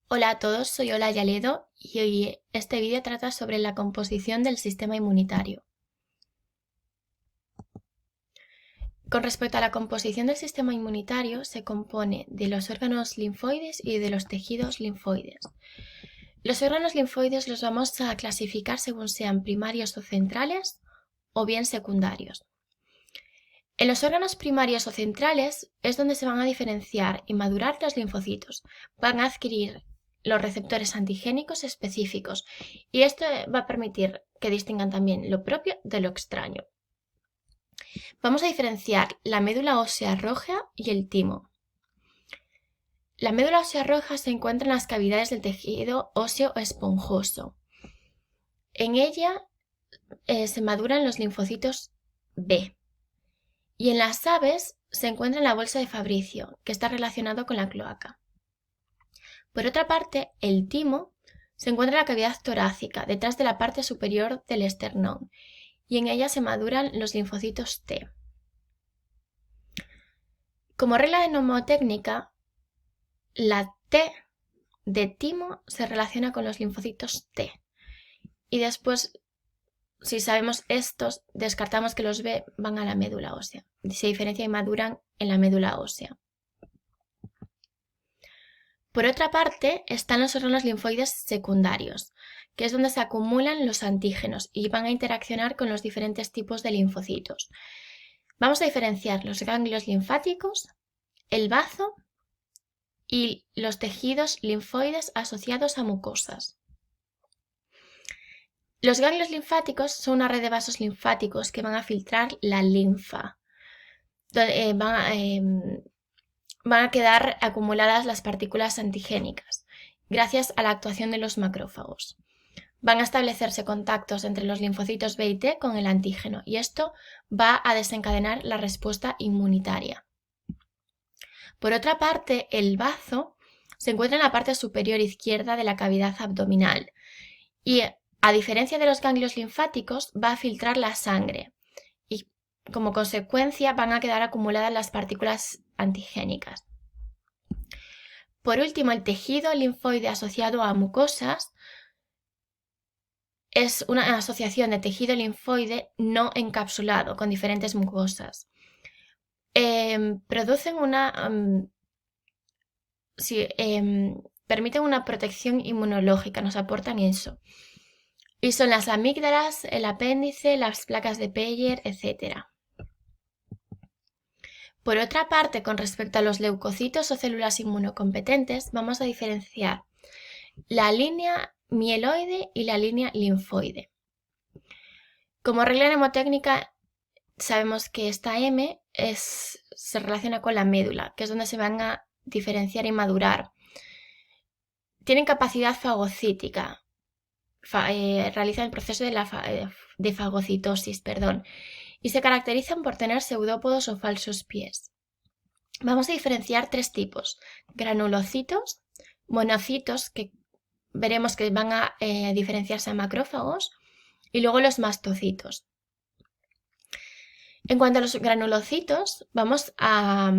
Hola a todos, soy Olaya Ledo y hoy este vídeo trata sobre la composición del sistema inmunitario. Con respecto a la composición del sistema inmunitario, se compone de los órganos linfoides y de los tejidos linfoides. Los órganos linfoides los vamos a clasificar según sean primarios o centrales o bien secundarios. En los órganos primarios o centrales es donde se van a diferenciar y madurar los linfocitos. Van a adquirir los receptores antigénicos específicos y esto va a permitir que distingan también lo propio de lo extraño. Vamos a diferenciar la médula ósea roja y el timo. La médula ósea roja se encuentra en las cavidades del tejido óseo esponjoso. En ella se maduran los linfocitos B. Y en las aves se encuentra en la bolsa de Fabricio, que está relacionado con la cloaca. Por otra parte, el timo se encuentra en la cavidad torácica, detrás de la parte superior del esternón, y en ella se maduran los linfocitos T. Como regla de mnemotécnica, la T de timo se relaciona con los linfocitos T. Y después, si sabemos estos, descartamos que los B van a la médula ósea. Se diferencian y maduran en la médula ósea. Por otra parte, están los órganos linfoides secundarios, que es donde se acumulan los antígenos y van a interaccionar con los diferentes tipos de linfocitos. Vamos a diferenciar los ganglios linfáticos, el bazo y los tejidos linfoides asociados a mucosas. Los ganglios linfáticos son una red de vasos linfáticos que van a filtrar la linfa. Van a quedar acumuladas las partículas antigénicas, gracias a la actuación de los macrófagos. Van a establecerse contactos entre los linfocitos B y T con el antígeno, y esto va a desencadenar la respuesta inmunitaria. Por otra parte, el bazo se encuentra en la parte superior izquierda de la cavidad abdominal, y a diferencia de los ganglios linfáticos, va a filtrar la sangre, y como consecuencia van a quedar acumuladas las partículas antigénicas. Por último, el tejido linfoide asociado a mucosas es una asociación de tejido linfoide no encapsulado con diferentes mucosas. Permiten una protección inmunológica, nos aportan eso. Y son las amígdalas, el apéndice, las placas de Peyer, etc. Por otra parte, con respecto a los leucocitos o células inmunocompetentes, vamos a diferenciar la línea mieloide y la línea linfoide. Como regla mnemotécnica, sabemos que esta M se relaciona con la médula, que es donde se van a diferenciar y madurar. Tienen capacidad fagocítica, realizan el proceso de fagocitosis, y se caracterizan por tener pseudópodos o falsos pies. Vamos a diferenciar tres tipos: granulocitos, monocitos, que veremos que van a diferenciarse a macrófagos, y luego los mastocitos. En cuanto a los granulocitos, vamos a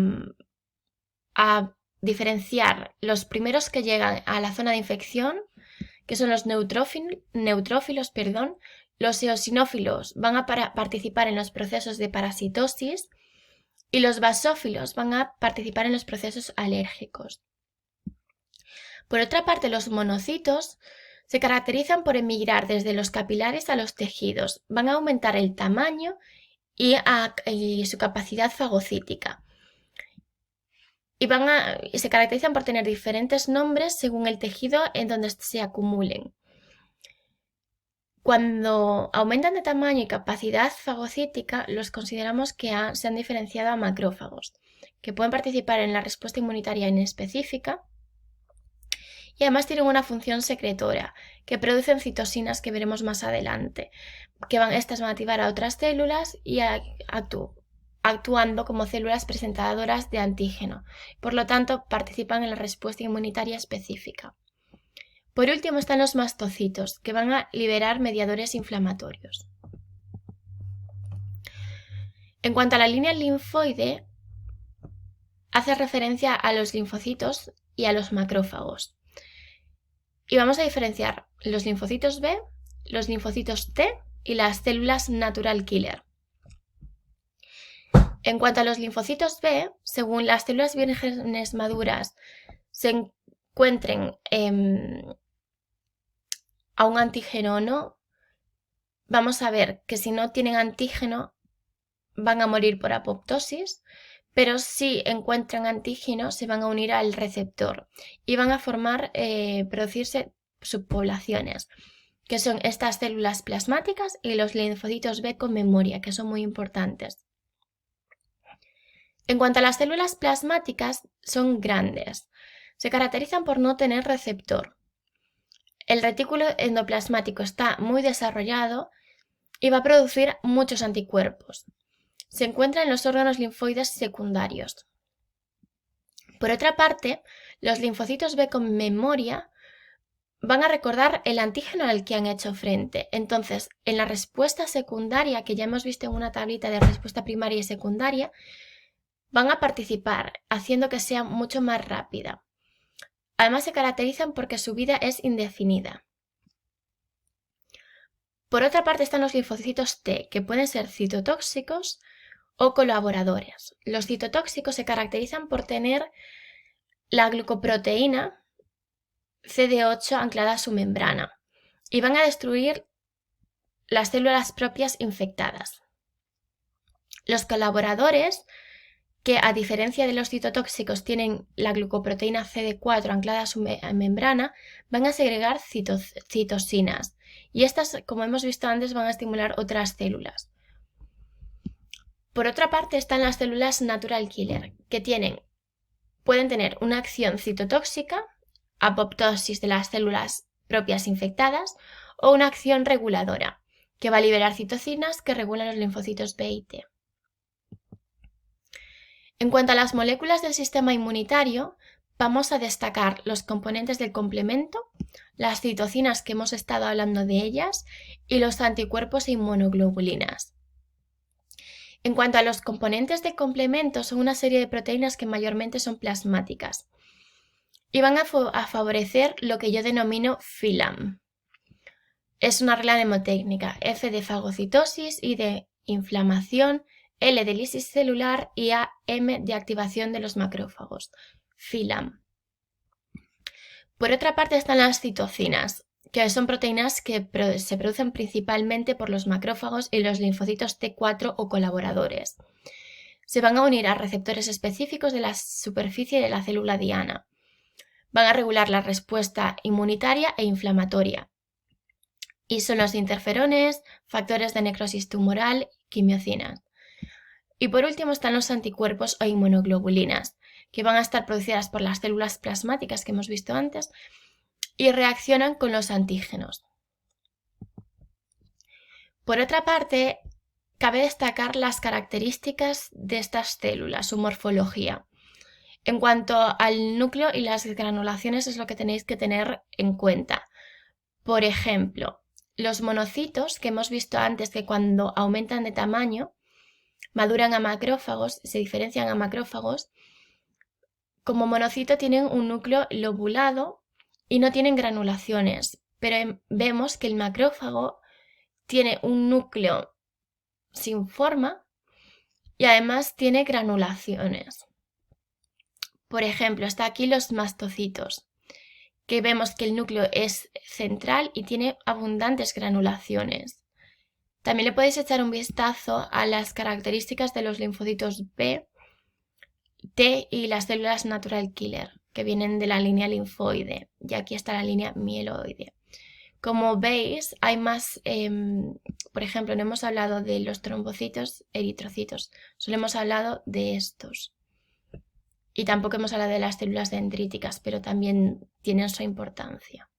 diferenciar los primeros que llegan a la zona de infección, que son los neutrófilos. Los eosinófilos van a participar en los procesos de parasitosis y los basófilos van a participar en los procesos alérgicos. Por otra parte, los monocitos se caracterizan por emigrar desde los capilares a los tejidos, van a aumentar el tamaño y su capacidad fagocítica. Y se caracterizan por tener diferentes nombres según el tejido en donde se acumulen. Cuando aumentan de tamaño y capacidad fagocítica, los consideramos que se han diferenciado a macrófagos, que pueden participar en la respuesta inmunitaria inespecífica y además tienen una función secretora, que producen citosinas que veremos más adelante, estas van a activar a otras células y actuando como células presentadoras de antígeno. Por lo tanto, participan en la respuesta inmunitaria específica. Por último están los mastocitos, que van a liberar mediadores inflamatorios. En cuanto a la línea linfoide, hace referencia a los linfocitos y a los macrófagos. Y vamos a diferenciar los linfocitos B, los linfocitos T y las células natural killer. En cuanto a los linfocitos B, según las células vírgenes maduras se encuentren a un antígeno o no, vamos a ver que si no tienen antígeno van a morir por apoptosis, pero si encuentran antígeno se van a unir al receptor y van a producirse subpoblaciones, que son estas células plasmáticas y los linfocitos B con memoria, que son muy importantes. En cuanto a las células plasmáticas, son grandes. Se caracterizan por no tener receptor. El retículo endoplasmático está muy desarrollado y va a producir muchos anticuerpos. Se encuentra en los órganos linfoides secundarios. Por otra parte, los linfocitos B con memoria van a recordar el antígeno al que han hecho frente. Entonces, en la respuesta secundaria, que ya hemos visto en una tablita de respuesta primaria y secundaria, van a participar, haciendo que sea mucho más rápida. Además, se caracterizan porque su vida es indefinida. Por otra parte están los linfocitos T, que pueden ser citotóxicos o colaboradores. Los citotóxicos se caracterizan por tener la glucoproteína CD8 anclada a su membrana y van a destruir las células propias infectadas. Los colaboradores, que a diferencia de los citotóxicos tienen la glucoproteína CD4 anclada a su membrana, van a segregar citosinas y estas, como hemos visto antes, van a estimular otras células. Por otra parte están las células natural killer, que pueden tener una acción citotóxica, apoptosis de las células propias infectadas, o una acción reguladora, que va a liberar citocinas que regulan los linfocitos B y T. En cuanto a las moléculas del sistema inmunitario, vamos a destacar los componentes del complemento, las citocinas que hemos estado hablando de ellas y los anticuerpos e inmunoglobulinas. En cuanto a los componentes de complemento, son una serie de proteínas que mayormente son plasmáticas y van a favorecer lo que yo denomino FILAM. Es una regla mnemotécnica, F de fagocitosis, I de inflamación, L de lisis celular y AM de activación de los macrófagos. FILAM. Por otra parte están las citocinas, que son proteínas que se producen principalmente por los macrófagos y los linfocitos T4 o colaboradores. Se van a unir a receptores específicos de la superficie de la célula diana. Van a regular la respuesta inmunitaria e inflamatoria. Y son los interferones, factores de necrosis tumoral, quimiocinas. Y por último están los anticuerpos o inmunoglobulinas, que van a estar producidas por las células plasmáticas que hemos visto antes y reaccionan con los antígenos. Por otra parte, cabe destacar las características de estas células, su morfología. En cuanto al núcleo y las granulaciones es lo que tenéis que tener en cuenta. Por ejemplo, los monocitos que hemos visto antes, que cuando aumentan de tamaño maduran a macrófagos, se diferencian a macrófagos. Como monocito tienen un núcleo lobulado y no tienen granulaciones, pero vemos que el macrófago tiene un núcleo sin forma y además tiene granulaciones. Por ejemplo, está aquí los mastocitos, que vemos que el núcleo es central y tiene abundantes granulaciones. También le podéis echar un vistazo a las características de los linfocitos B, T y las células natural killer, que vienen de la línea linfoide, y aquí está la línea mieloide. Como veis, hay más, por ejemplo, no hemos hablado de los trombocitos, eritrocitos, solo hemos hablado de estos. Y tampoco hemos hablado de las células dendríticas, pero también tienen su importancia.